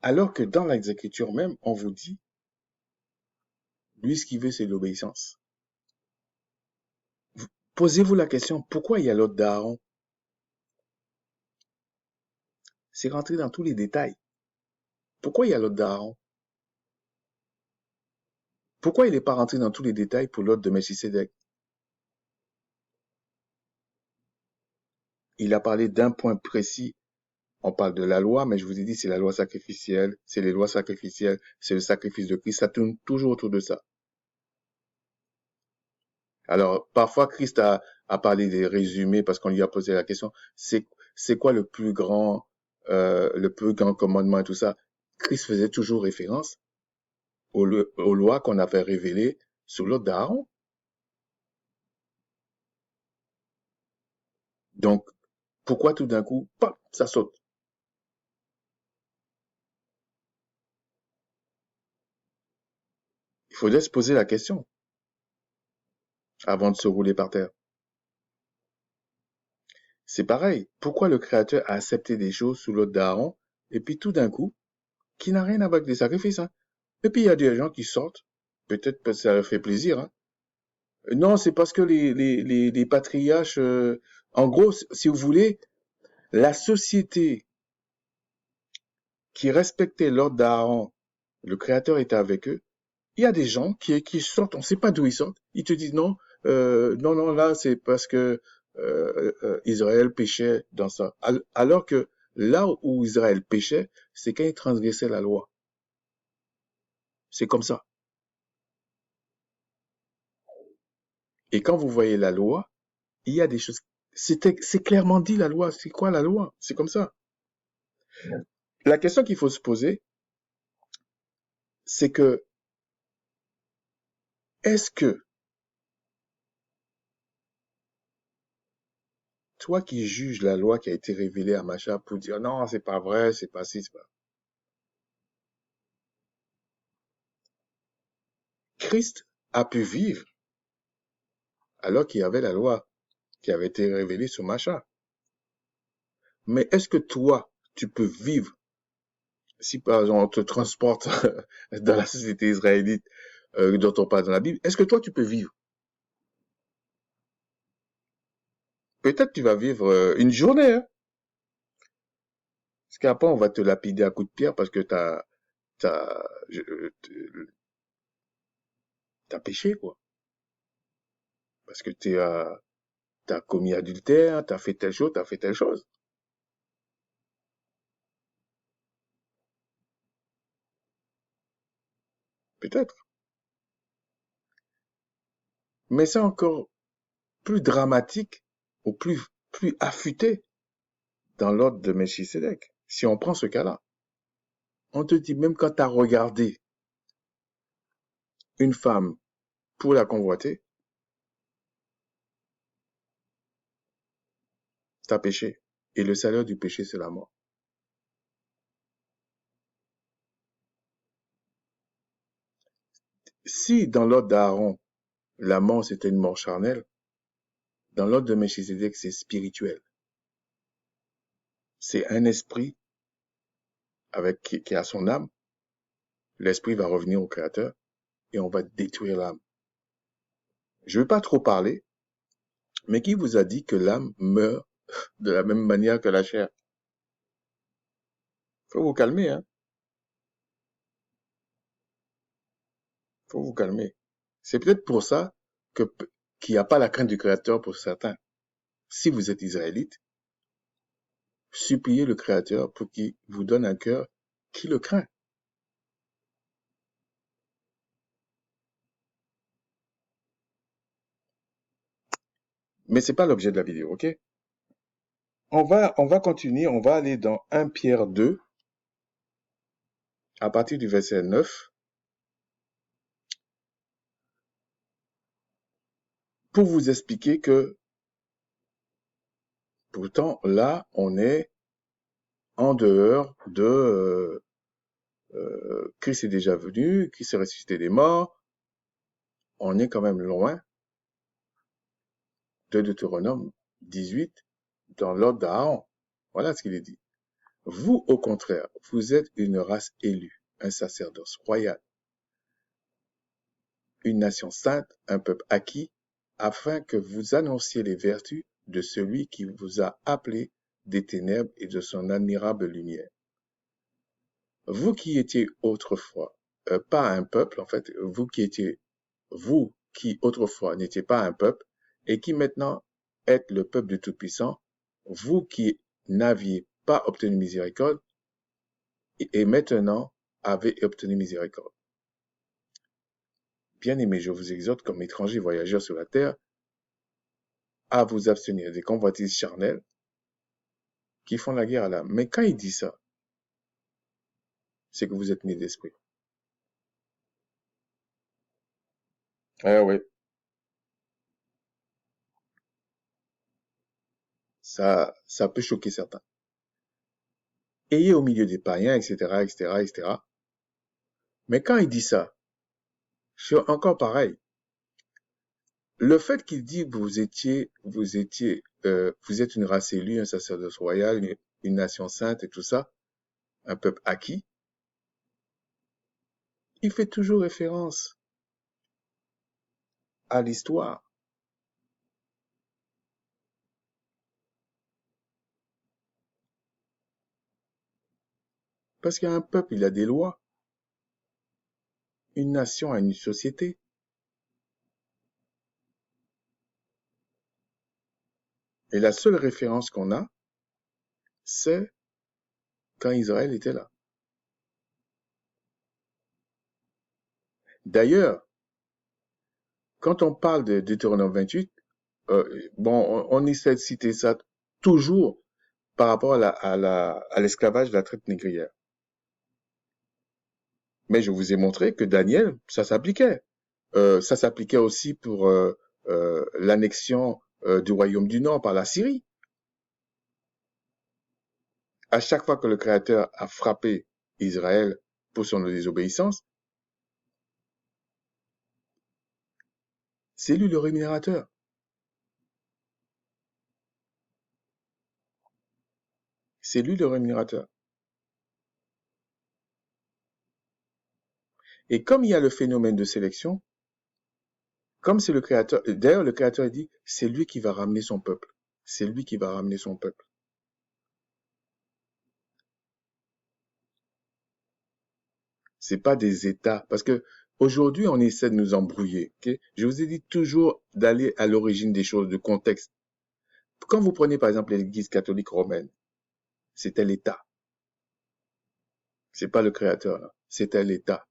Alors que dans les Écritures même, on vous dit, lui ce qu'il veut c'est l'obéissance. Posez-vous la question, pourquoi il y a l'ordre d'Aaron? C'est rentrer dans tous les détails. Pourquoi il y a l'ordre d'Aaron? Pourquoi il n'est pas rentré dans tous les détails pour l'ordre de Melchisédek? Il a parlé d'un point précis. On parle de la loi, mais je vous ai dit, c'est la loi sacrificielle, c'est les lois sacrificielles, c'est le sacrifice de Christ, ça tourne toujours autour de ça. Alors, parfois, Christ a parlé des résumés parce qu'on lui a posé la question, c'est quoi le plus grand commandement et tout ça? Christ faisait toujours référence aux lois qu'on avait révélées sous l'ordre d'Aaron. Donc, pourquoi tout d'un coup, pop, ça saute? Il faudrait se poser la question avant de se rouler par terre. C'est pareil. Pourquoi le Créateur a accepté des choses sous l'ordre d'Aaron et puis tout d'un coup, qui n'a rien à voir avec des sacrifices, hein? Et puis il y a des gens qui sortent, peut-être parce que ça leur fait plaisir, hein. Non, c'est parce que les patriarches, en gros, si vous voulez, la société qui respectait l'ordre d'Aaron, le Créateur était avec eux. Il y a des gens qui sortent, on ne sait pas d'où ils sortent. Ils te disent non, non, là, c'est parce que Israël péchait dans ça. Alors que là où Israël péchait, c'est quand il transgressait la loi. C'est comme ça. Et quand vous voyez la loi, il y a des choses. C'est clairement dit la loi. C'est quoi la loi? C'est comme ça. La question qu'il faut se poser, c'est que est-ce que toi qui juges la loi qui a été révélée à Macha pour dire non, c'est pas vrai, c'est pas ci, c'est pas. Christ a pu vivre alors qu'il y avait la loi qui avait été révélée sur Macha. Mais est-ce que toi, tu peux vivre si par exemple on te transporte dans la société israélite dont on parle dans la Bible, est-ce que toi tu peux vivre? Peut-être tu vas vivre une journée, hein, parce qu'après on va te lapider à coups de pierre parce que t'as, t'as péché, quoi. Parce que t'as commis adultère, t'as fait telle chose, t'as fait telle chose. Peut-être. Mais c'est encore plus dramatique ou plus affûté dans l'ordre de Melchisédek. Si on prend ce cas-là, on te dit même quand t'as regardé une femme pour la convoiter, t'as péché. Et le salaire du péché, c'est la mort. Si dans l'ordre d'Aaron, la mort c'était une mort charnelle, dans l'ordre de Melchisédek, c'est spirituel. C'est un esprit qui a son âme. L'esprit va revenir au Créateur et on va détruire l'âme. Je ne veux pas trop parler, mais qui vous a dit que l'âme meurt de la même manière que la chair? Faut vous calmer, hein. Faut vous calmer. C'est peut-être pour ça que qu'il n'y a pas la crainte du Créateur pour certains. Si vous êtes israélite, suppliez le Créateur pour qu'il vous donne un cœur qui le craint. Mais c'est pas l'objet de la vidéo, ok? On va continuer, on va aller dans 1 Pierre 2, à partir du verset 9, pour vous expliquer que, pourtant, là, on est en dehors de Christ est déjà venu, Christ est ressuscité des morts, on est quand même loin de Deutéronome 18, dans l'ordre d'Aaron. Voilà ce qu'il est dit. Vous, au contraire, vous êtes une race élue, un sacerdoce royal, une nation sainte, un peuple acquis, afin que vous annonciez les vertus de celui qui vous a appelé des ténèbres et de son admirable lumière. Vous qui étiez autrefois pas un peuple, en fait, vous qui autrefois n'étiez pas un peuple et qui maintenant êtes le peuple du Tout-Puissant, vous qui n'aviez pas obtenu miséricorde et maintenant avez obtenu miséricorde. Bien-aimés, je vous exhorte comme étrangers voyageurs sur la terre à vous abstenir des convoitises charnelles qui font la guerre à l'âme. Mais quand il dit ça, c'est que vous êtes nés d'esprit. Ah oui, ça peut choquer certains. Ayez au milieu des païens, etc., etc., etc. Mais quand il dit ça, c'est encore pareil. Le fait qu'il dit que vous êtes une race élue, un sacerdoce royal, une nation sainte et tout ça, un peuple acquis, il fait toujours référence à l'histoire. Parce qu'il y a un peuple, il a des lois. Une nation a une société. Et la seule référence qu'on a, c'est quand Israël était là. D'ailleurs, quand on parle de Deutéronome 28, bon, on essaie de citer ça toujours par rapport à l'esclavage de la traite négrière. Mais je vous ai montré que Daniel, ça s'appliquait. Ça s'appliquait aussi pour l'annexion du royaume du Nord par la Syrie. À chaque fois que le Créateur a frappé Israël pour son désobéissance, c'est lui le rémunérateur. C'est lui le rémunérateur. Et comme il y a le phénomène de sélection, comme c'est le Créateur, d'ailleurs le Créateur dit, c'est lui qui va ramener son peuple. C'est lui qui va ramener son peuple. C'est pas des États. Parce que aujourd'hui, on essaie de nous embrouiller. Okay? Je vous ai dit toujours d'aller à l'origine des choses, du contexte. Quand vous prenez par exemple l'Église catholique romaine, c'était l'État. C'est pas le Créateur, là. C'était l'État.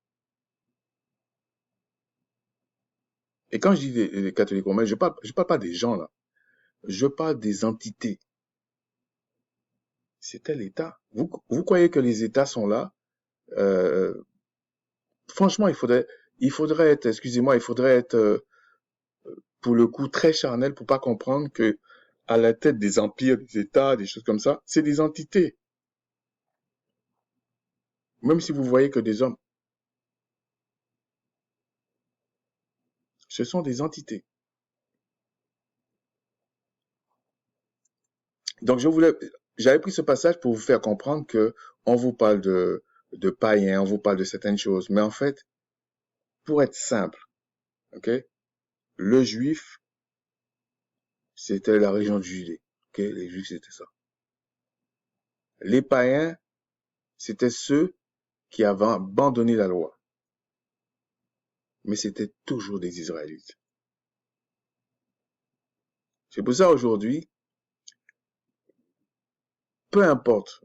Et quand je dis les catholiques romains, je parle pas des gens, là. Je parle des entités. C'était l'État. Vous croyez que les États sont là? Euh, Franchement, il faudrait être, excusez-moi, il faudrait être, pour le coup, très charnel pour pas comprendre que à la tête des empires, des États, des choses comme ça, c'est des entités. Même si vous voyez que des hommes, ce sont des entités. Donc j'avais pris ce passage pour vous faire comprendre que on vous parle de païens, on vous parle de certaines choses, mais en fait, pour être simple, ok, le juif, c'était la région de Judée, ok, les juifs c'était ça. Les païens, c'était ceux qui avaient abandonné la loi, mais c'était toujours des Israélites. C'est pour ça aujourd'hui, peu importe,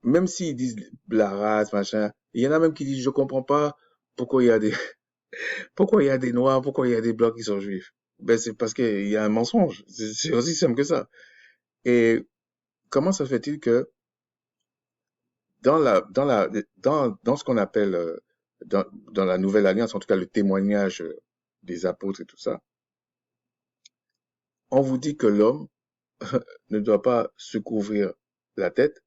même s'ils disent la race, machin, il y en a même qui disent je comprends pas pourquoi il y a des pourquoi il y a des noirs, pourquoi il y a des blancs qui sont juifs. Ben c'est parce qu'il y a un mensonge. C'est aussi simple que ça. Et comment ça fait-il que dans ce qu'on appelle dans la nouvelle alliance, en tout cas le témoignage des apôtres et tout ça, on vous dit que l'homme ne doit pas se couvrir la tête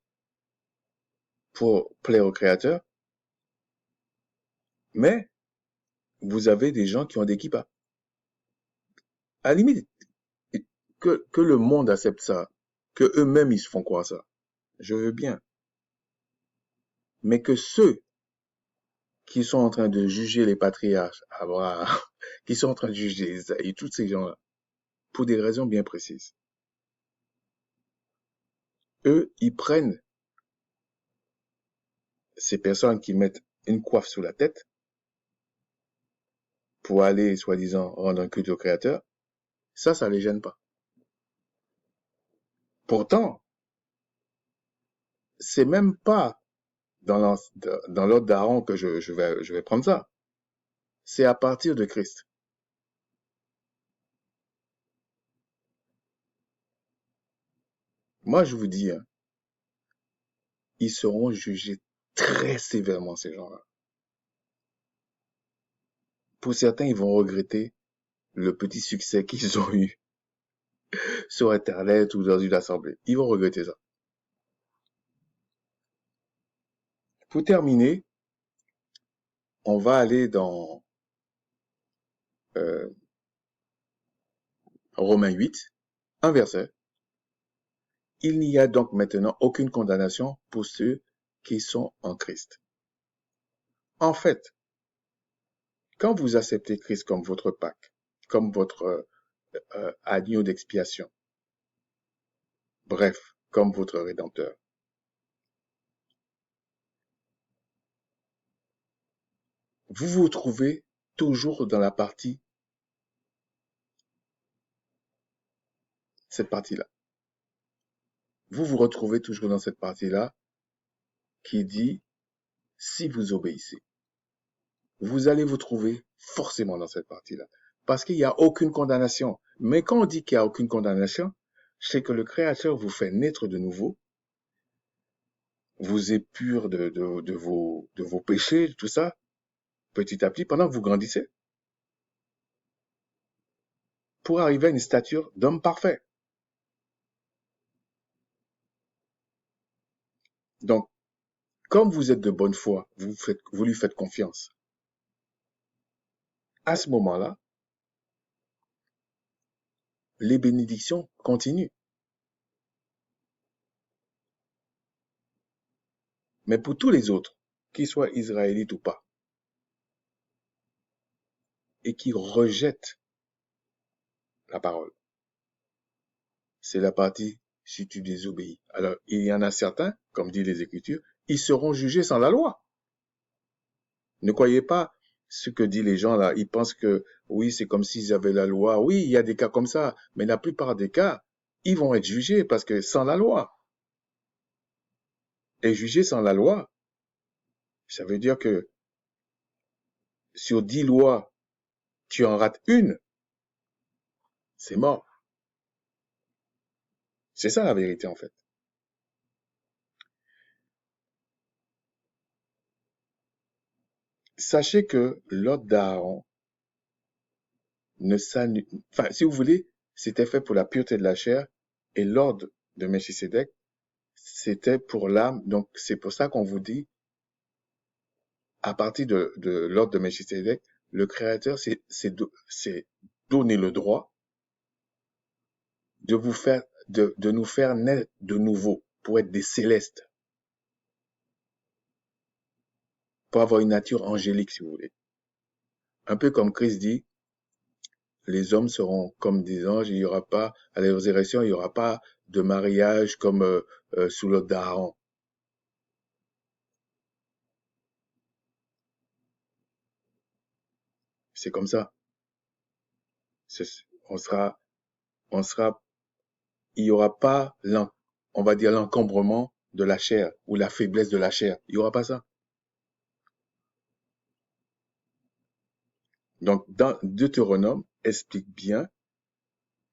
pour plaire au Créateur, mais vous avez des gens qui ont des kippas. À la limite, que le monde accepte ça, que eux-mêmes ils se font croire ça, je veux bien. Mais que ceux qui sont en train de juger les patriarches, Abraham, qui sont en train de juger Isaïe, tous ces gens-là, pour des raisons bien précises, eux, ils prennent ces personnes qui mettent une coiffe sous la tête pour aller, soi-disant, rendre un culte au Créateur, ça les gêne pas. Pourtant, c'est même pas dans l'ordre d'Aaron que je vais prendre ça. C'est à partir de Christ. Moi, je vous dis, hein, ils seront jugés très sévèrement, ces gens-là. Pour certains, ils vont regretter le petit succès qu'ils ont eu sur Internet ou dans une assemblée. Ils vont regretter ça. Pour terminer, on va aller dans euh, Romains 8, un verset. Il n'y a donc maintenant aucune condamnation pour ceux qui sont en Christ. En fait, quand vous acceptez Christ comme votre Pâque, comme votre agneau d'expiation, bref, comme votre Rédempteur, vous vous trouvez toujours dans la partie, cette partie-là. Vous vous retrouvez toujours dans cette partie-là qui dit, si vous obéissez, vous allez vous trouver forcément dans cette partie-là. Parce qu'il n'y a aucune condamnation. Mais quand on dit qu'il n'y a aucune condamnation, c'est que le Créateur vous fait naître de nouveau, vous épure de vos péchés, tout ça, petit à petit, pendant que vous grandissez, pour arriver à une stature d'homme parfait. Donc, comme vous êtes de bonne foi, vous lui faites confiance. À ce moment-là, les bénédictions continuent. Mais pour tous les autres, qu'ils soient israélites ou pas, et qui rejettent la parole, c'est la partie si tu désobéis. Alors, il y en a certains, comme dit les Écritures, ils seront jugés sans la loi. Ne croyez pas ce que disent les gens là. Ils pensent que oui, c'est comme s'ils avaient la loi. Oui, il y a des cas comme ça, mais la plupart des cas, ils vont être jugés parce que sans la loi. Et jugés sans la loi, ça veut dire que sur 10 lois, tu en rates une, c'est mort. C'est ça la vérité en fait. Sachez que l'ordre d'Aaron ne s'annule, enfin, si vous voulez, c'était fait pour la pureté de la chair et l'ordre de Melchisédek, c'était pour l'âme. Donc, c'est pour ça qu'on vous dit, à partir de l'ordre de Melchisédek, le Créateur s'est donné le droit de vous faire, de nous faire naître de nouveau pour être des célestes, pour avoir une nature angélique, si vous voulez. Un peu comme Christ dit, les hommes seront comme des anges, il n'y aura pas, à la résurrection, il n'y aura pas de mariage comme sous l'ordre d'Aaron. C'est comme ça. On sera, on sera, il n'y aura pas, on va dire, l'encombrement de la chair ou la faiblesse de la chair. Il n'y aura pas ça. Donc, dans Deutéronome, explique bien,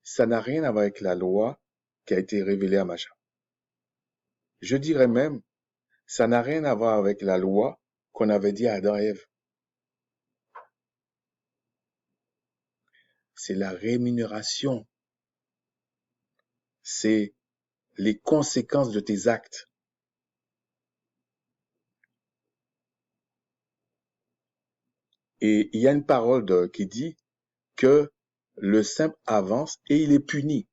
ça n'a rien à voir avec la loi qui a été révélée à Macha. Je dirais même, ça n'a rien à voir avec la loi qu'on avait dit à Adam et Ève. C'est la rémunération. C'est les conséquences de tes actes. Et il y a une parole qui dit que le simple avance et il est puni.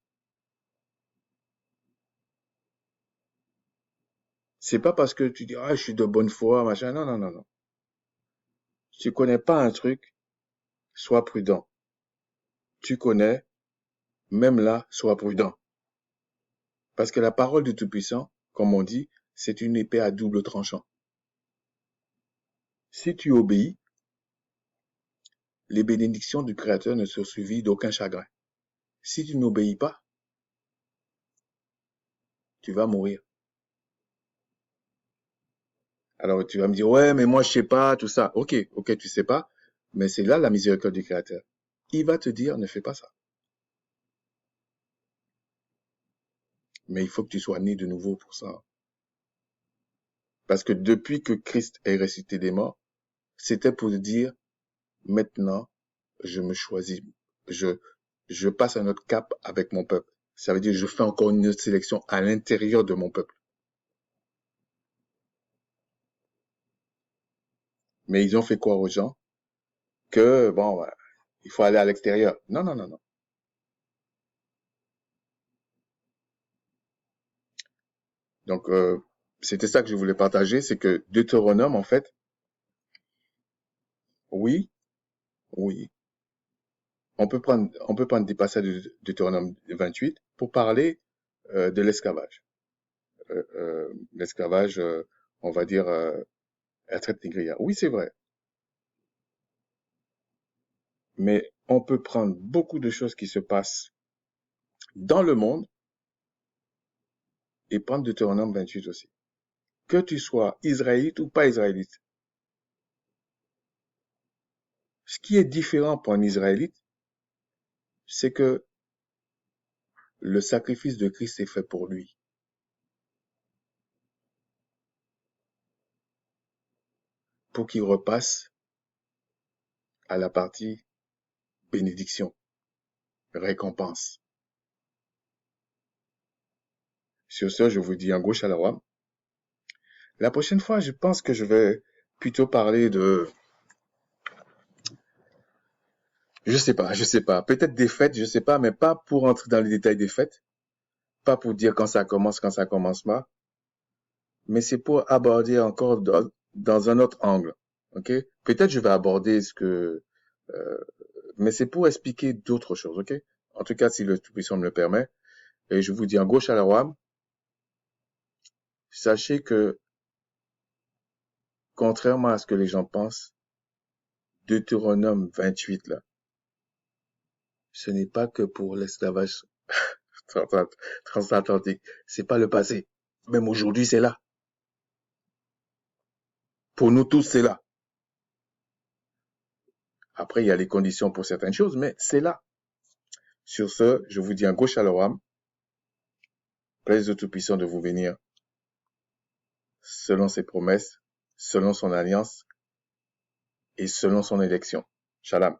C'est pas parce que tu dis, ah, je suis de bonne foi, machin. Non, non, non, non. Tu connais pas un truc, sois prudent. Tu connais, même là, sois prudent. Parce que la parole du Tout-Puissant, comme on dit, c'est une épée à double tranchant. Si tu obéis, les bénédictions du Créateur ne sont suivies d'aucun chagrin. Si tu n'obéis pas, tu vas mourir. Alors tu vas me dire, ouais, mais moi je sais pas, tout ça. Ok, tu sais pas, mais c'est là la miséricorde du Créateur. Il va te dire, ne fais pas ça. Mais il faut que tu sois né de nouveau pour ça. Parce que depuis que Christ est ressuscité des morts, c'était pour dire, maintenant, je me choisis, je, je passe un autre cap avec mon peuple. Ça veut dire, je fais encore une autre sélection à l'intérieur de mon peuple. Mais ils ont fait croire aux gens que, bon, il faut aller à l'extérieur. Non, non, non, non. Donc, c'était ça que je voulais partager, c'est que Deutéronome, en fait, oui, oui, on peut prendre des passages de Deutéronome 28 pour parler de l'esclavage. L'esclavage, on va dire, à traite négrière. Oui, c'est vrai. Mais on peut prendre beaucoup de choses qui se passent dans le monde et prendre Deutéronome 28 aussi. Que tu sois israélite ou pas israélite. Ce qui est différent pour un israélite, c'est que le sacrifice de Christ est fait pour lui. Pour qu'il repasse à la partie bénédiction, récompense. Sur ce, je vous dis un gros shalom. La prochaine fois, je pense que je vais plutôt parler de, je sais pas, peut-être des fêtes, je sais pas, mais pas pour entrer dans les détails des fêtes, pas pour dire quand ça commence pas, mais c'est pour aborder encore dans un autre angle, ok? Peut-être je vais aborder euh, mais c'est pour expliquer d'autres choses, ok? En tout cas, si le Tout-Puissant me le permet, et je vous dis en gros shalom, sachez que, contrairement à ce que les gens pensent, Deutéronome 28, là, ce n'est pas que pour l'esclavage transatlantique. C'est pas le passé. Même aujourd'hui, c'est là. Pour nous tous, c'est là. Après, il y a les conditions pour certaines choses, mais c'est là. Sur ce, je vous dis un gros shalom. Plaise au Tout-Puissant de vous bénir selon ses promesses, selon son alliance et selon son élection. Shalom.